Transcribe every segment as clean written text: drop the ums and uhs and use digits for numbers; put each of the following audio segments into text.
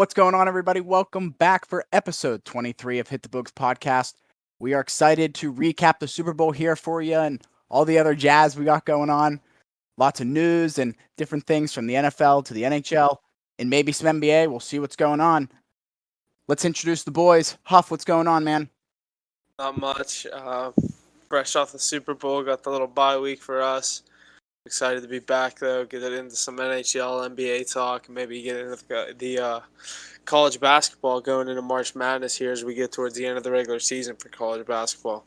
What's going on, everybody? Welcome back for episode 23 of Hit the Books podcast. We are excited to recap the Super Bowl here for you and all the other jazz we got going on. Lots of news and different things from the NFL to the NHL and maybe some NBA. We'll see what's going on. Let's introduce the boys. Huff, what's going on, man? Not much. Fresh off the Super Bowl, got the little bye week for us. Excited to be back, though. Get into some NHL, NBA talk, and maybe get into the college basketball going into March Madness here as we get towards the end of the regular season for college basketball.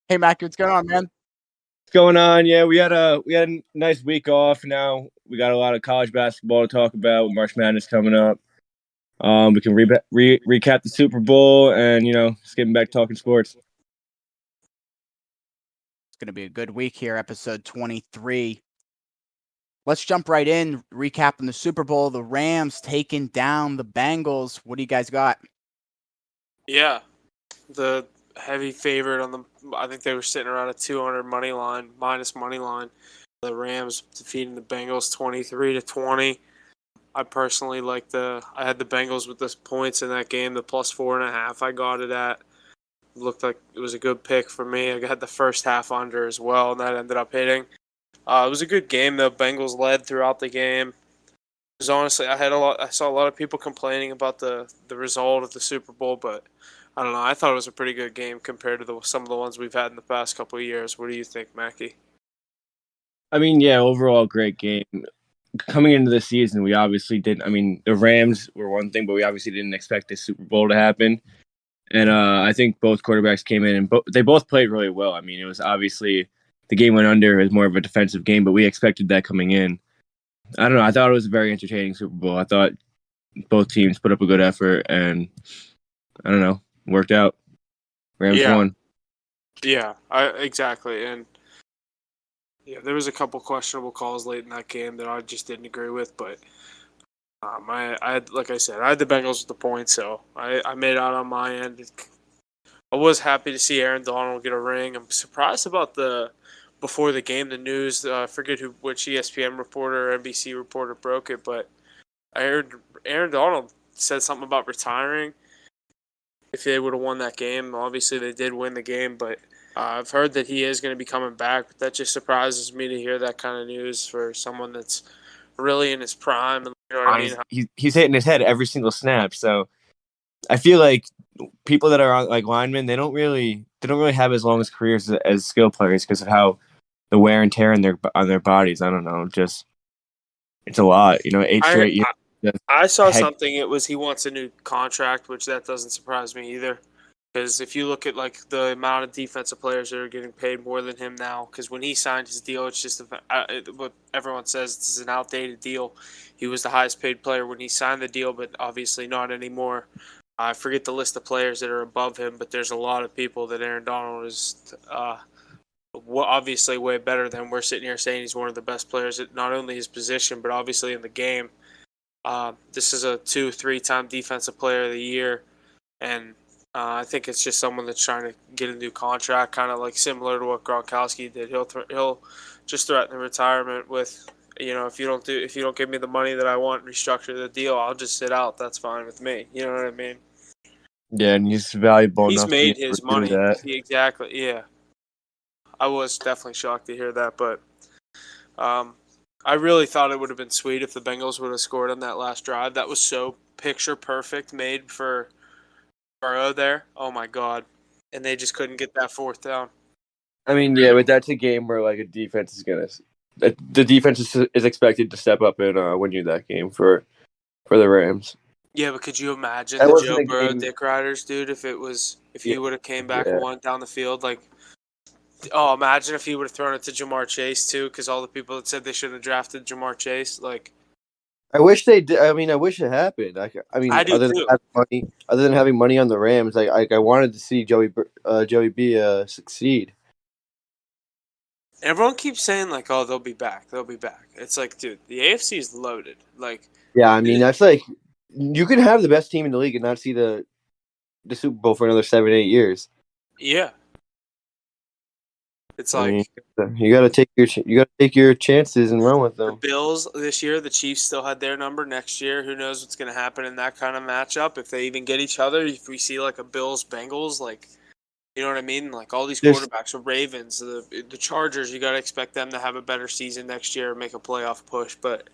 Hey, Mac, what's going on, man? What's going on? Yeah, we had a nice week off. Now we got a lot of college basketball to talk about with March Madness coming up. We can recap the Super Bowl and just getting back talking sports. It's going to be a good week here, episode 23. Let's jump right in, recapping the Super Bowl. The Rams taking down the Bengals. What do you guys got? Yeah, the heavy favorite on the. I think they were sitting around a 200 minus money line. The Rams defeating the Bengals 23-20. I personally I had the Bengals with the points in that game, the plus 4.5. I got it at. Looked like it was a good pick for me. I got the first half under as well, and that ended up hitting. It was a good game, though. Bengals led throughout the game. It was honestly, I saw a lot of people complaining about the result of the Super Bowl, but I don't know. I thought it was a pretty good game compared to some of the ones we've had in the past couple of years. What do you think, Mackie? I mean, yeah, overall great game. Coming into the season, we obviously didn't. I mean, the Rams were one thing, but we obviously didn't expect the Super Bowl to happen. And I think both quarterbacks came in and they both played really well. I mean, it was obviously the game went under. It was more of a defensive game, but we expected that coming in. I don't know. I thought it was a very entertaining Super Bowl. I thought both teams put up a good effort, and I don't know, worked out. Rams won. Yeah, exactly. And yeah, there was a couple questionable calls late in that game that I just didn't agree with, but I had, like I said, I had the Bengals with the points, so I made out on my end. I was happy to see Aaron Donald get a ring. I'm surprised about before the game, the news. I forget which ESPN reporter or NBC reporter broke it, but I heard Aaron Donald said something about retiring if they would have won that game. Obviously, they did win the game, but I've heard that he is going to be coming back. But that just surprises me to hear that kind of news for someone that's really in his prime. You know what I mean? He's hitting his head every single snap. So I feel like people that are like linemen, they don't really have as long as careers as skill players because of how the wear and tear on their bodies. I don't know, just it's a lot. 8 straight years. I saw something. It was he wants a new contract, which that doesn't surprise me either. Because if you look at like the amount of defensive players that are getting paid more than him now, because when he signed his deal, it's just what everyone says it's an outdated deal. He was the highest paid player when he signed the deal, but obviously not anymore. I forget the list of players that are above him, but there's a lot of people that Aaron Donald is obviously way better than. We're sitting here saying he's one of the best players at not only his position, but obviously in the game. This is a 2-3-time defensive player of the year, and I think it's just someone that's trying to get a new contract, kind of like similar to what Gronkowski did. He'll just threaten retirement with, if you don't give me the money that I want and restructure the deal, I'll just sit out. That's fine with me. You know what I mean? Yeah, and he's valuable He's enough. He's made his money. Exactly. Yeah, I was definitely shocked to hear that, but I really thought it would have been sweet if the Bengals would have scored on that last drive. That was so picture perfect, made for Burrow there. Oh my God. And they just couldn't get that fourth down. I mean, yeah, but that's a game where like the defense is expected to step up and win you that game for the Rams. Yeah, but could you imagine the Joe Burrow Dick Riders, dude, if he would have came back and won down the field? Like, imagine if he would have thrown it to Jamar Chase too, because all the people that said they shouldn't have drafted Jamar Chase, like. I wish they did. I mean, I wish it happened. I mean, other than having money on the Rams, I wanted to see Joey B succeed. Everyone keeps saying like, "Oh, they'll be back. They'll be back." It's like, dude, the AFC is loaded. Like, yeah, I mean, that's like you can have the best team in the league and not see the Super Bowl for another 7-8 years. Yeah. It's I like mean, you gotta take your chances and run with the them. Bills this year, the Chiefs still had their number. Next year, who knows what's going to happen in that kind of matchup? If they even get each other, if we see like a Bills Bengals, like you know what I mean, like all these There's quarterbacks, the Ravens, the Chargers, you got to expect them to have a better season next year, make a playoff push. But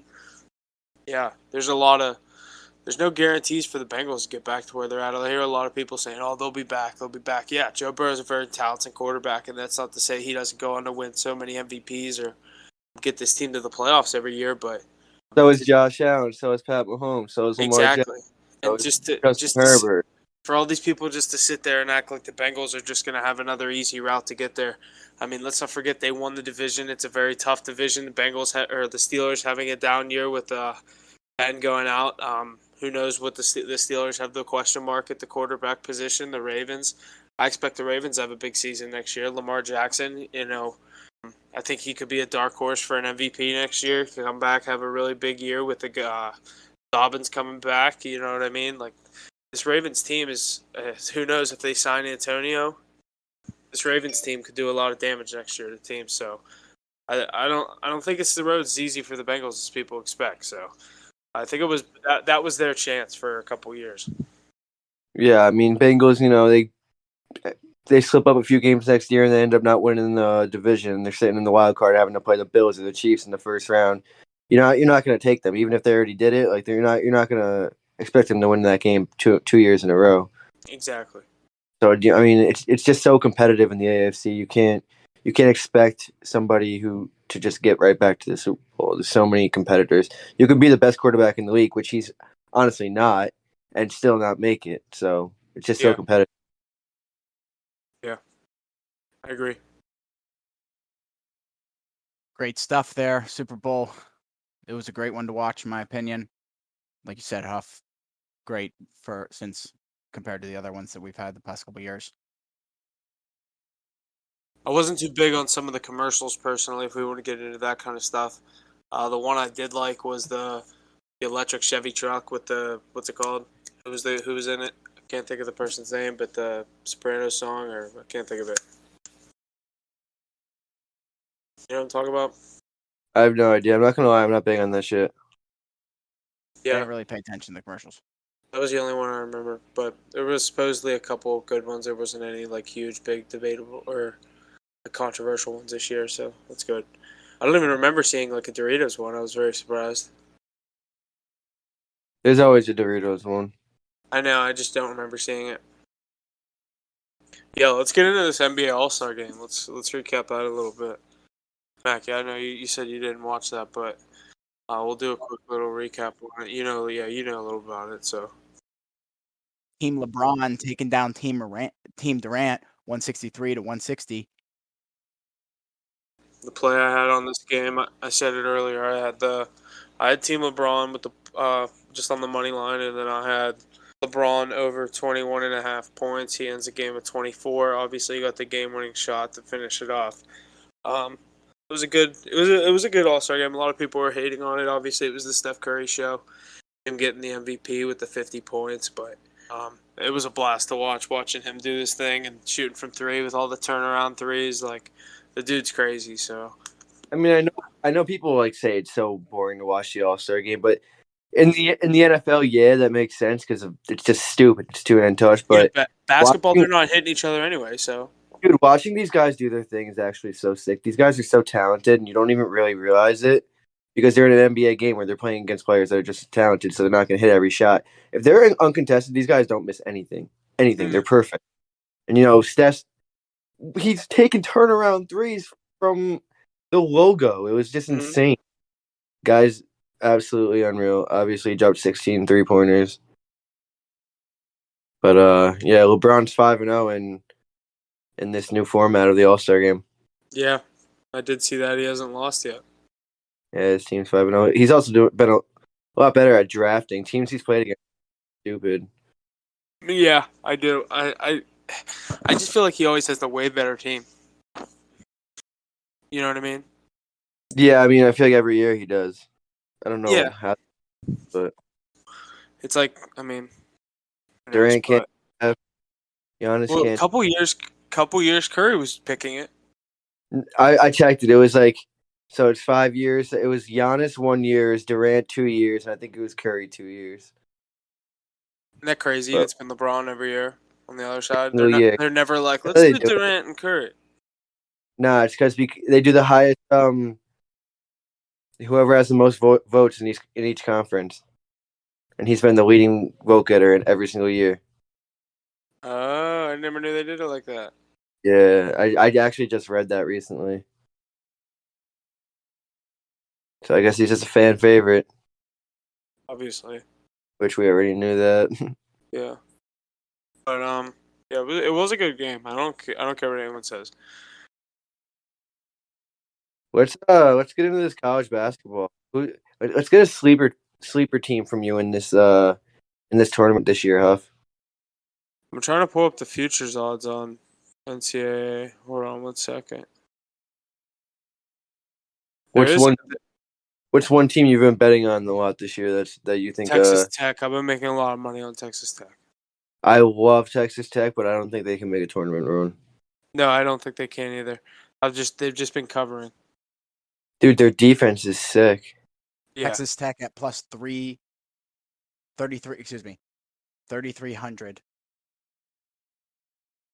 yeah, there's no guarantees for the Bengals to get back to where they're at. I hear a lot of people saying, "Oh, they'll be back. They'll be back." Yeah, Joe Burrow is a very talented quarterback, and that's not to say he doesn't go on to win so many MVPs or get this team to the playoffs every year. But so is Josh Allen, so is Pat Mahomes, so is Lamar Jackson, exactly, so and is Justin Herbert. for all these people just to sit there and act like the Bengals are just going to have another easy route to get there. I mean, let's not forget they won the division. It's a very tough division. The Bengals or the Steelers having a down year with Ben going out. Who knows what the Steelers have the question mark at the quarterback position. The Ravens. I expect the Ravens to have a big season next year. Lamar Jackson, I think he could be a dark horse for an MVP next year. Come back, have a really big year with the Dobbins coming back. You know what I mean? Like this Ravens team is. Who knows if they sign Antonio? This Ravens team could do a lot of damage next year to the team. So I don't think it's the road as easy for the Bengals as people expect. So I think it was that was their chance for a couple years. Yeah, I mean Bengals. They slip up a few games next year and they end up not winning the division. They're sitting in the wild card, having to play the Bills or the Chiefs in the first round. You're not going to take them, even if they already did it. Like you're not going to expect them to win that game two years in a row. Exactly. So I mean, it's just so competitive in the AFC. You can't expect somebody who to just get right back to the Super Bowl. There's so many competitors. You could be the best quarterback in the league, which he's honestly not, and still not make it. So it's just so Yeah. competitive. Yeah. I agree. Great stuff there. Super Bowl. It was a great one to watch, in my opinion. Like you said, Huff, great since compared to the other ones that we've had the past couple years. I wasn't too big on some of the commercials personally. If we want to get into that kind of stuff, the one I did like was the electric Chevy truck with the what's it called? Who was in it? I can't think of the person's name, but the Sopranos song, or I can't think of it. You know what I'm talking about? I have no idea. I'm not gonna lie. I'm not big on that shit. I Yeah, didn't really pay attention to the commercials. that was the only one I remember. But there was supposedly a couple good ones. There wasn't any like huge, big, debatable or controversial ones this year, so that's good. I don't even remember seeing like a Doritos one. I was very surprised. There's always a Doritos one. I know, I just don't remember seeing it. Yeah, let's get into this NBA All Star game. Let's recap that a little bit. Mac, yeah, I know you said you didn't watch that, but we'll do a quick little recap on it. You know a little about it, so. Team LeBron taking down Team Durant 163 to 160. The play I had on this game, I said it earlier. I had Team LeBron with the just on the money line, and then I had LeBron over 21.5 points. He ends the game with 24. Obviously, he got the game-winning shot to finish it off. It was a good All Star game. A lot of people were hating on it. Obviously, it was the Steph Curry show, him getting the MVP with the 50 points, but it was a blast to watching him do this thing and shooting from three with all the turnaround threes. Like the dude's crazy. So I mean, I know people like say it's so boring to watch the All Star game, but in the NFL, yeah, that makes sense because it's just stupid. It's too untouched. But basketball, watching, they're not hitting each other anyway. So dude, watching these guys do their thing is actually so sick. These guys are so talented, and you don't even really realize it because they're in an NBA game where they're playing against players that are just talented, so they're not going to hit every shot. If they're uncontested, these guys don't miss anything. They're perfect. And Steph, he's taking turnaround threes from the logo. It was just insane. Guys, absolutely unreal. Obviously, he dropped 16 3-pointers. But yeah, LeBron's 5-0 in this new format of the All-Star game. yeah, I did see that he hasn't lost yet. Yeah, his team's 5-0. He's also been a lot better at drafting. Teams he's played against stupid. Yeah, I do. I just feel like he always has the way better team. You know what I mean? Yeah, I mean, I feel like every year he does. I don't know Yeah. how, but It's like, I mean, Durant can't have, Giannis well, can't. couple years Curry was picking it. I checked it. It was like, so it's 5 years. It was Giannis 1 year, it was Durant 2 years, and I think it was Curry 2 years. Isn't that crazy? But It's been LeBron every year on the other side. single year. They're never like, How let's they do do it? Durant and Curry. Nah, it's because they do the highest. Whoever has the most votes in each conference, and he's been the leading vote getter in every single year. Oh, I never knew they did it like that. Yeah, I actually just read that recently. So I guess he's just a fan favorite, Obviously. which we already knew that. Yeah. But yeah, it was a good game. I don't care what anyone says. Let's get into this college basketball. Let's get a sleeper team from you in this tournament this year, Huff. I'm trying to pull up the futures odds on NCAA. Hold on 1 second. Which one team you've been betting on a lot this year that you think Texas Tech. I've been making a lot of money on Texas Tech. I love Texas Tech, but I don't think they can make a tournament run. No, I don't think they can either. They've just been covering. Dude, their defense is sick. Yeah. Texas Tech at plus 3,300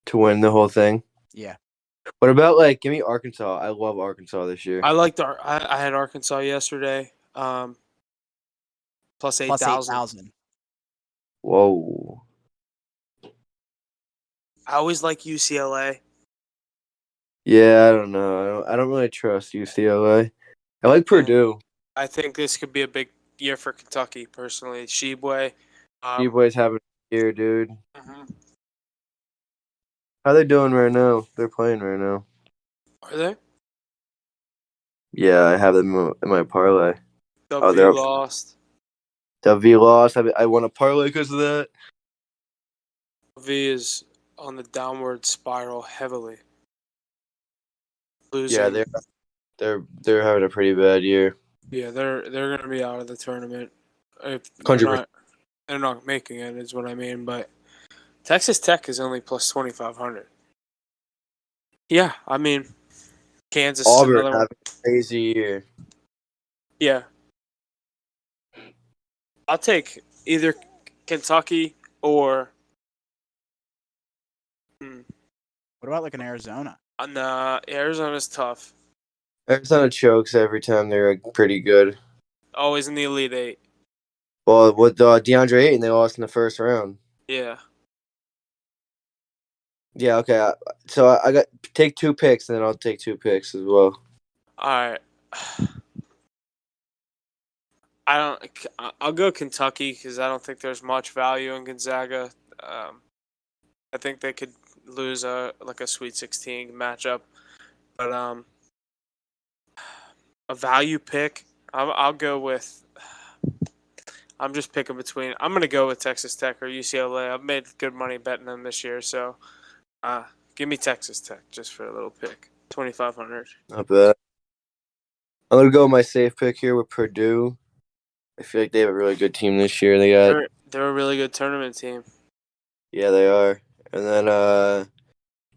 To win the whole thing. Yeah. What about give me Arkansas? I love Arkansas this year. I had Arkansas yesterday. Plus 8,000. Whoa. I always like UCLA. Yeah, I don't know. I don't really trust UCLA. I like Purdue. I think this could be a big year for Kentucky, personally. Sheboy. Boys having a year, dude. Mm-hmm. How they doing right now? They're playing right now. Are they? Yeah, I have them in my parlay. W lost. W lost. I won a parlay because of that. V is on the downward spiral heavily. Losing. Yeah, they're having a pretty bad year. Yeah, they're gonna be out of the tournament. If 100%. they're not making it, is what I mean. But Texas Tech is only plus 2,500. Yeah, I mean, Kansas Auburn is another one. having a crazy year. Yeah, I'll take either Kentucky or. What about an Arizona? Nah, Arizona's tough. Arizona chokes every time they're pretty good. Always in the Elite Eight. Well, with DeAndre Ayton, they lost in the first round. Yeah. Yeah, okay. So I got take 2 picks, and then I'll take 2 picks as well. All right. I'll go Kentucky because I don't think there's much value in Gonzaga. I think they could lose a Sweet 16 matchup, but a value pick. I'll go with. I'm just picking between. I'm gonna go with Texas Tech or UCLA. I've made good money betting them this year, so give me Texas Tech just for a little pick. 2,500. Not bad. I'm gonna go with my safe pick here with Purdue. I feel like they have a really good team this year. They're a really good tournament team. Yeah, they are. And then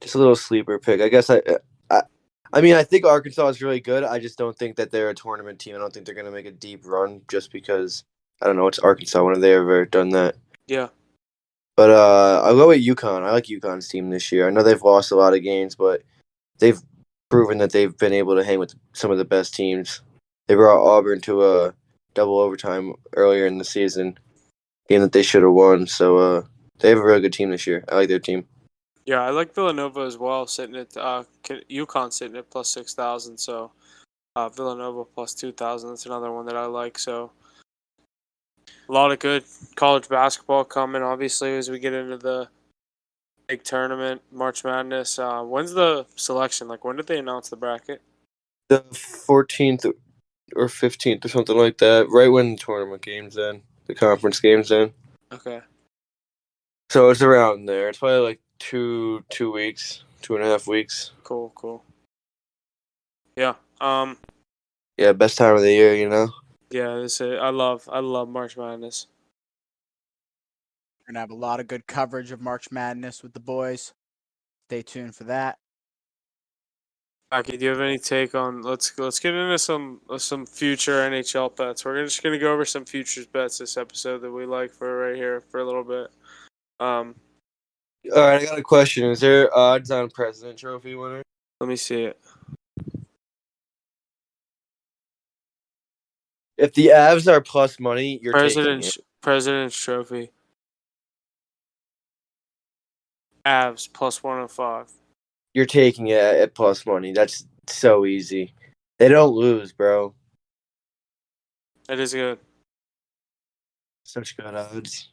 just a little sleeper pick. I guess I mean I think Arkansas is really good. I just don't think that they're a tournament team. I don't think they're gonna make a deep run just because I don't know, it's Arkansas. When have they ever done that? Yeah. But I'll go with UConn. I like UConn's team this year. I know they've lost a lot of games, but they've proven that they've been able to hang with some of the best teams. They brought Auburn to a double overtime earlier in the season, game that they should have won. So they have a really good team this year. I like their team. Yeah, I like Villanova as well, sitting at UConn sitting at plus 6,000. So Villanova plus 2,000. That's another one that I like. So a lot of good college basketball coming, obviously, as we get into the big tournament, March Madness. When's the selection? When did they announce the bracket? The 14th or 15th or something like that, right when the tournament games end, the conference games end. Okay. So it's around there. It's probably 2 weeks, 2.5 weeks. Cool. Yeah. Yeah, best time of the year, you know. Yeah, I love March Madness. We're going to have a lot of good coverage of March Madness with the boys. Stay tuned for that. Aki, do you have any take on? Let's get into some future NHL bets. We're just gonna go over some futures bets this episode that we like for right here for a little bit. All right, I got a question. Is there odds on President Trophy winner? Let me see it. If the Avs are plus money, you're taking it. President's Trophy. Avs plus 105. You're taking it at plus money. That's so easy. They don't lose, bro. That is good. Such good odds.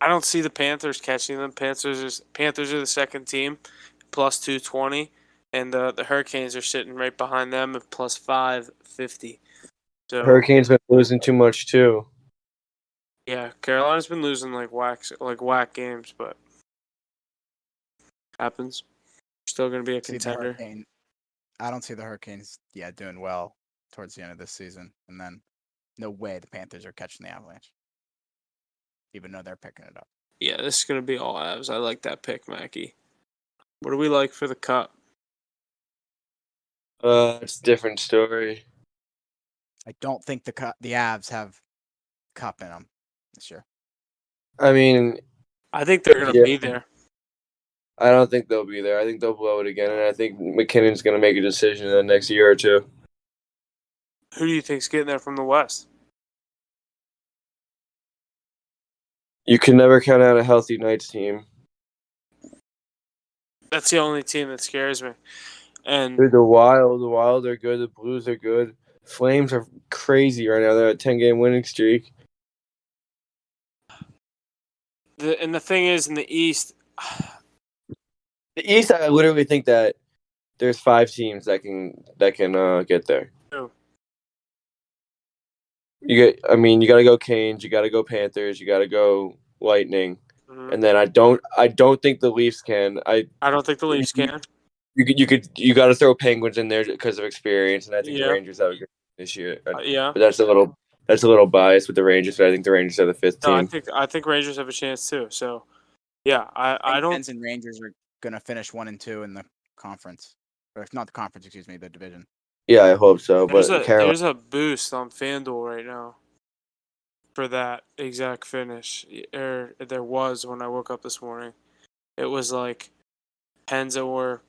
I don't see the Panthers catching them. Panthers are the second team, plus 220, and the Hurricanes are sitting right behind them at plus 550. So Hurricanes been losing too much too. yeah, Carolina's been losing like whack games, but happens. Still going to be a contender. I don't see the Hurricanes, doing well towards the end of this season. And then no way the Panthers are catching the Avalanche, even though they're picking it up. Yeah, this is going to be all Avs. I like that pick, Mackie. What do we like for the Cup? It's a different story. I don't think the Avs have Cup in them this year. I mean, I think they're going to be there. I don't think they'll be there. I think they'll blow it again, and I think McKinnon's going to make a decision in the next year or two. Who do you think's getting there from the West? You can never count out a healthy Knights team. That's the only team that scares me. And Dude, the Wild are good. The Blues are good. Flames are crazy right now. They're a 10-game winning streak. the thing is, in the East, The East, I literally think that there's 5 teams that can get there. Who? You got to go Canes, you got to go Panthers, you got to go Lightning, and then I don't think the Leafs can. I don't think the Leafs can. You got to throw Penguins in there because of experience, and I think the Yeah. Rangers have a good this year. Yeah. But that's a little biased with the Rangers, but I think the Rangers are the 5th No, team. I think Rangers have a chance too. So, yeah, I don't. Penguins and Rangers are going to finish 1 and 2 in the conference, or not the conference, excuse me, the division. Yeah, I hope so. But There's a boost on FanDuel right now for that exact finish. There was when I woke up this morning. It was like Pens or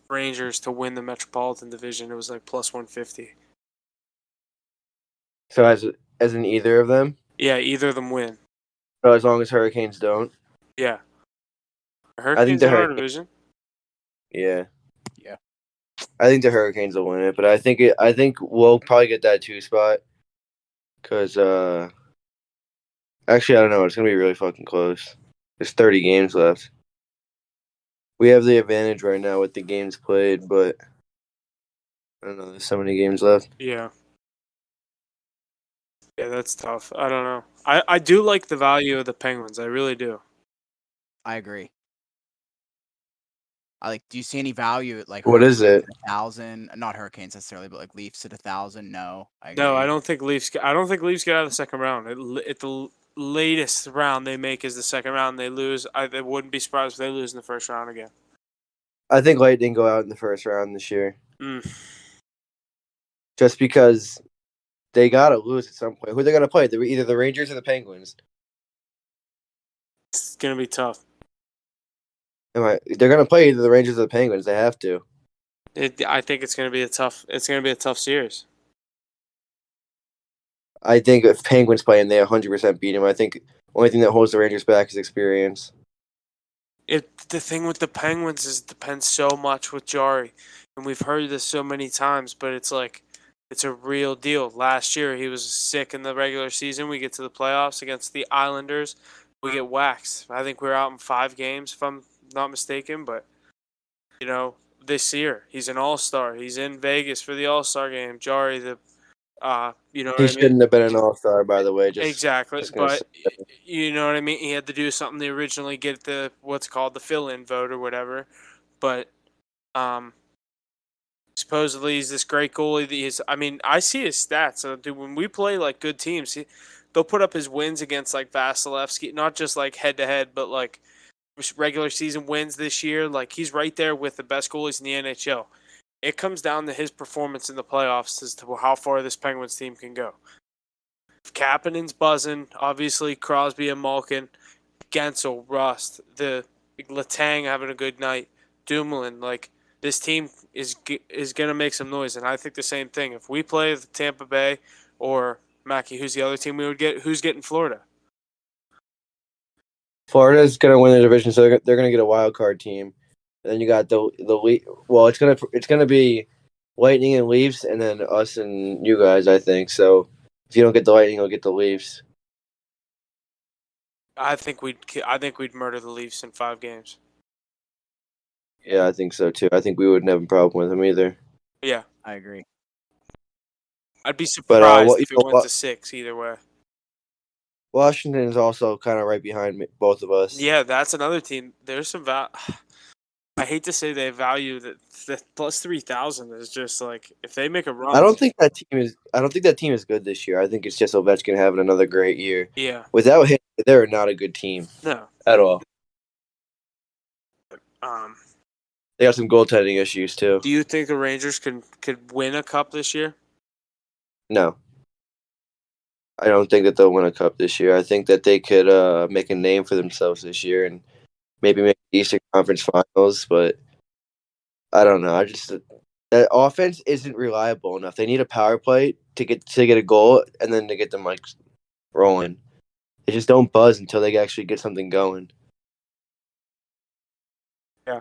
Rangers to win the Metropolitan Division. It was like plus 150. So as in either of them? Yeah, either of them win. So as long as Hurricanes don't? Yeah. Hurricanes in our division? Yeah. Yeah. I think the Hurricanes will win it, but I think we'll probably get that 2 spot. Because, actually, I don't know. It's going to be really fucking close. There's 30 games left. We have the advantage right now with the games played, but I don't know. There's so many games left. Yeah. Yeah, that's tough. I don't know. I do like the value of the Penguins. I really do. I agree. Do you see any value at like What is it? 1,000? Not Hurricanes necessarily, but like Leafs at 1,000? No, I agree. No, I don't think Leafs. I don't think Leafs get out of the second round. At the latest round they make is the second round. They lose. I wouldn't be surprised if they lose in the first round again. I think Lightning go out in the first round this year. Just because they got to lose at some point. Who are they going to play? Either the Rangers or the Penguins. It's going to be tough. They're going to play either the Rangers or the Penguins. They have to. I think it's going to be a tough series. I think if Penguins play and they 100% beat them, I think the only thing that holds the Rangers back is experience. The thing with the Penguins is it depends so much with Jari. And we've heard this so many times, but it's like it's a real deal. Last year he was sick in the regular season. We get to the playoffs against the Islanders. We get waxed. I think we're out in 5 games if I'm not mistaken, but this year he's an all-star. He's in Vegas for the all-star game. Jari, He shouldn't have been an all-star, by the way. Exactly, but you know what I mean? He had to do something to originally get the what's called the fill-in vote or whatever. But supposedly he's this great goalie. I see his stats. Dude, when we play like good teams, they'll put up his wins against like Vasilevsky, not just like head-to-head, but like regular season wins this year. Like he's right there with the best goalies in the NHL. it comes down to his performance in the playoffs as to how far this Penguins team can go. If Kapanen's buzzing, obviously Crosby and Malkin, Gensel, Rust, the Letang having a good night, Dumoulin, like this team is gonna make some noise, and I think the same thing. If we play the Tampa Bay or Mackie, who's the other team we would get? Who's getting Florida? Florida's gonna win the division, so they're gonna get a wild card team. And then you got well, it's gonna be Lightning and Leafs, and then us and you guys, I think. So if you don't get the Lightning, you'll get the Leafs. I think we'd murder the Leafs in 5 games. Yeah, I think so too. I think we wouldn't have a problem with them either. Yeah, I agree. I'd be surprised if it went what- to 6 either way. Washington is also kind of right behind both of us. Yeah, that's another team. There's some I hate to say they value that plus 3,000 is just like if they make a run. I don't think that team is good this year. I think it's just Ovechkin having another great year. Yeah. Without him, they're not a good team No. at all. Um. They got some goaltending issues too. Do you think the Rangers could win a cup this year? No, I don't think that they'll win a cup this year. I think that they could make a name for themselves this year and maybe make the Eastern Conference Finals. But I don't know. That offense isn't reliable enough. They need a power play to get a goal and then to get them like rolling. They just don't buzz until they actually get something going. Yeah.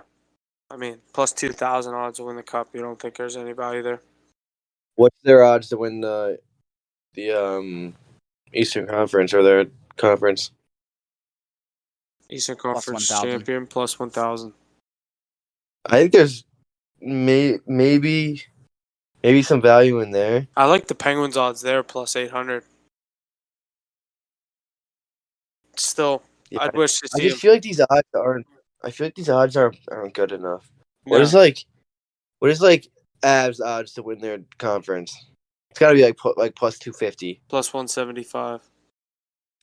I mean, plus 2,000 odds to win the cup. You don't think there's any value there? What's their odds to win the Eastern Conference or their conference? Eastern Plus Conference 1,000. champion plus 1,000. I think there's maybe some value in there. I like the Penguins odds there plus 800. Still, Yeah, I'd wish to I see just them. feel like these odds aren't. I feel like these odds aren't good enough. No. What is like Avs odds to win their conference? It's got to be like plus 250. Plus 175.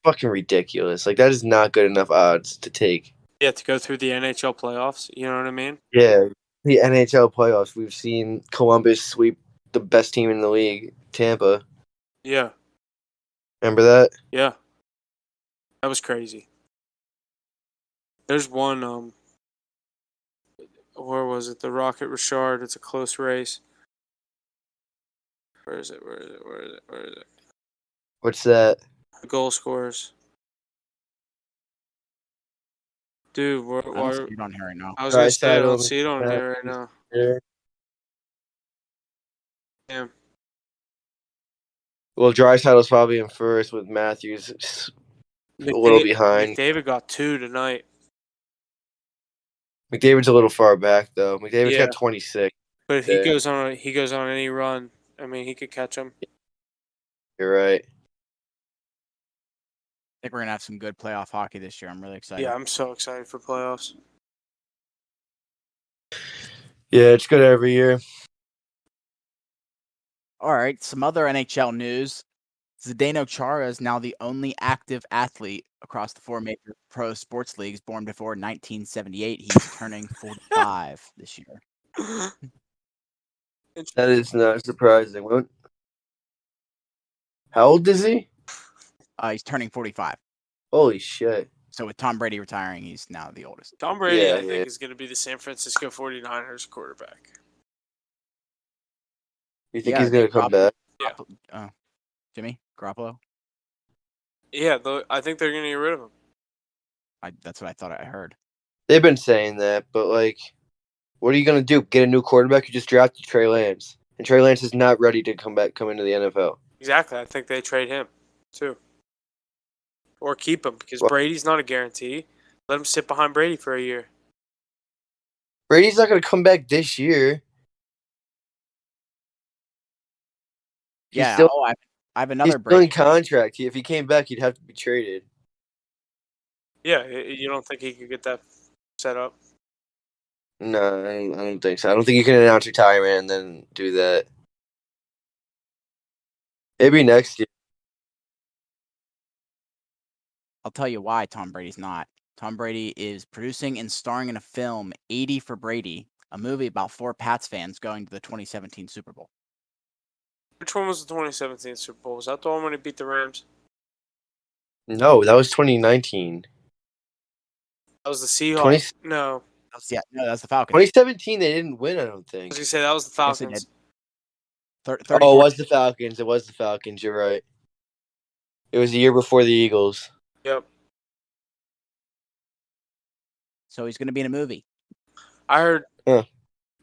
Fucking ridiculous. Like that is not good enough odds to take. Yeah, to go through the NHL playoffs. You know what I mean? Yeah, the NHL playoffs. We've seen Columbus sweep the best team in the league, Tampa. Yeah. Remember that? Yeah. That was crazy. There's one, where was it? The Rocket Richard. It's a close race. Where is it? What's that? The goal scorers. Dude, I don't see it on here right now. I was going to say, I don't Draisaitl, see it on here right now. Yeah. Damn. Well, Draisaitl's probably in first with Matthews a little behind. McDavid got 2 tonight. McDavid's a little far back though. McDavid's Yeah. got 26. But if Yeah. he goes on any run, I mean, he could catch him. You're right. I think we're gonna have some good playoff hockey this year. I'm really excited. Yeah, I'm so excited for playoffs. Yeah, it's good every year. All right, some other NHL news. Zdeno Chara is now the only active athlete across the 4 major pro sports leagues born before 1978. He's turning 45 this year. That is not surprising. How old is he? He's turning 45. Holy shit. So with Tom Brady retiring, he's now the oldest. Tom Brady, Yeah, I think, yeah. is going to be the San Francisco 49ers quarterback. You think Yeah, he's gonna come back? Yeah. Jimmy Garoppolo? Yeah, I think they're going to get rid of him. That's what I thought I heard. They've been saying that, but like, what are you gonna do? Get a new quarterback? You just drafted Trey Lance, and Trey Lance is not ready to come into the NFL. Exactly. I think they trade him, too. Or keep him, because Well- Brady's not a guarantee. Let him sit behind Brady for a year. Brady's not gonna come back this year. He's Yeah. still, I have he's another still in Brady. contract. If he came back, he'd have to be traded. Yeah, you don't think he could get that set up? No, I don't think so. I don't think you can announce retirement and then do that. Maybe next year. I'll tell you why Tom Brady's not. Tom Brady is producing and starring in a film, 80 for Brady, a movie about 4 Pats fans going to the 2017 Super Bowl. Which one was the 2017 Super Bowl? Was that the one when he beat the Rams? No, that was 2019. That was the Seahawks. No. No, that's the Falcons. 2017, they didn't win, I don't I was think. going to say that was the Yes, they Falcons. did. Oh, it was the Falcons. It was the Falcons. You're right. It was the year before the Eagles. Yep. So he's going to be in a movie. I heard. Huh.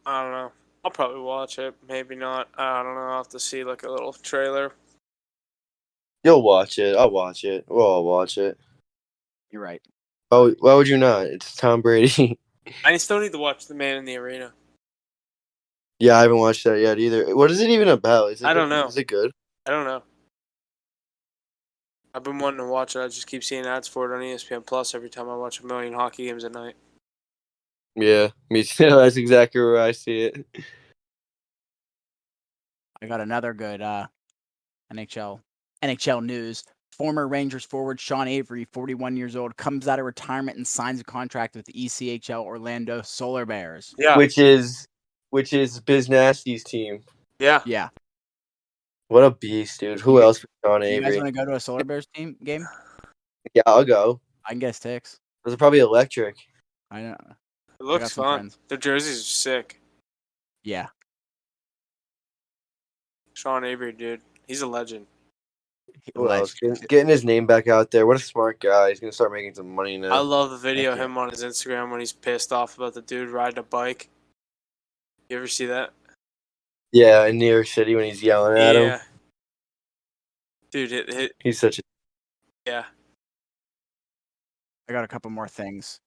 I don't know. I'll probably watch it. Maybe not. I don't know. I'll have to see like a little trailer. You'll watch it. I'll watch it. We'll all watch it. You're right. Oh, why would you not? It's Tom Brady. I still need to watch The Man in the Arena. Yeah, I haven't watched that yet either. What is it even about? I don't know. Is it good? I don't know. I've been wanting to watch it. I just keep seeing ads for it on ESPN Plus every time I watch a million hockey games at night. Yeah, me too. That's exactly where I see it. I got another good NHL news. Former Rangers forward Sean Avery, 41 years old, comes out of retirement and signs a contract with the ECHL Orlando Solar Bears. Yeah. Which is Biz Nasty's team. Yeah. Yeah. What a beast, dude. Who else was Sean You guys Avery? want to go to a Solar Bears game? Yeah, I'll go. I can get us tickets. Those are probably electric. I know. It looks some fun. friends. Their jerseys are sick. Yeah. Sean Avery, dude. He's a legend. Who else? Getting his name back out there. What a smart guy. He's going to start making some money now. I love the video of Heck yeah. him on his Instagram when he's pissed off about the dude riding a bike. You ever see that? Yeah, in New York City when he's yelling at him. Dude, He's such a... yeah. I got a couple more things.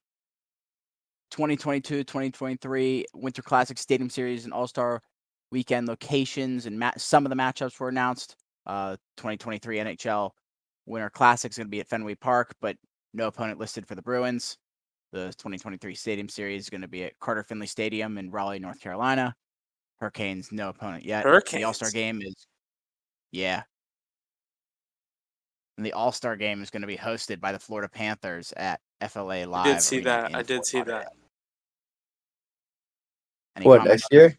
2022-2023 Winter Classic Stadium Series and All-Star Weekend locations and some of the matchups were announced. 2023 NHL Winter Classic is going to be at Fenway Park, but no opponent listed for the Bruins. The 2023 Stadium Series is going to be at Carter Finley Stadium in Raleigh, North Carolina. Hurricanes, no opponent yet. Hurricanes? The All-Star game is... Yeah. And the All-Star game is going to be hosted by the Florida Panthers at FLA Live. I did see Arena that. in I did Fort see Lauderdale. that. Any What, comment next on year?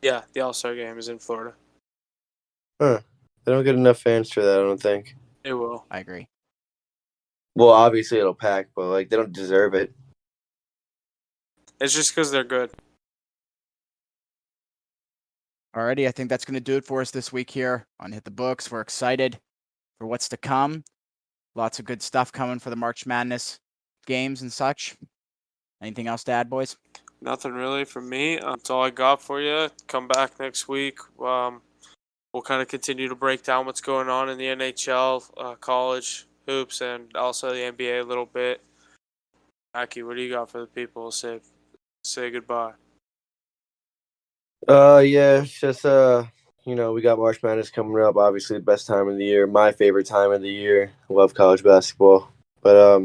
Yeah, the All-Star game is in Florida. Huh. They don't get enough fans for that, I don't think. It will. that? I agree. Well, obviously it'll pack, but, like, they don't deserve it. It's just because they're good. Alrighty, I think that's going to do it for us this week here on Hit the Books. We're excited for what's to come. Lots of good stuff coming for the March Madness games and such. Anything else to add, boys? Nothing really from me. That's all I got for you. Come back next week. We'll kind of continue to break down what's going on in the NHL, college hoops, and also the NBA a little bit. Aki, what do you got for the people? Say goodbye. Yeah, it's just, we got March Madness coming up. Obviously, the best time of the year. My favorite time of the year. I love college basketball. But,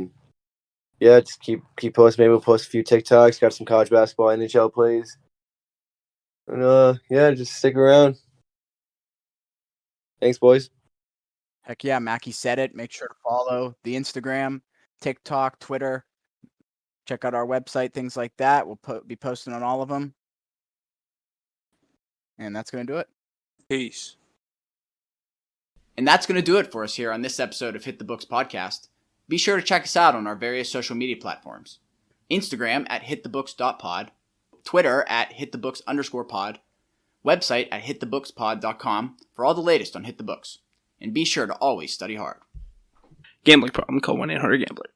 yeah, just keep posting. Maybe we'll post a few TikToks. Got some college basketball NHL plays. And, yeah, just stick around. Thanks, boys. Heck yeah, Mackie said it. Make sure to follow the Instagram, TikTok, Twitter. Check out our website, things like that. We'll be posting on all of them. And that's going to do it. Peace. And that's going to do it for us here on this episode of Hit the Books Podcast. Be sure to check us out on our various social media platforms. Instagram at hitthebooks.pod, Twitter at hitthebooks_pod, website at hitthebookspod.com for all the latest on Hit the Books. And be sure to always study hard. Gambling problem, call 1-800-GAMBLER.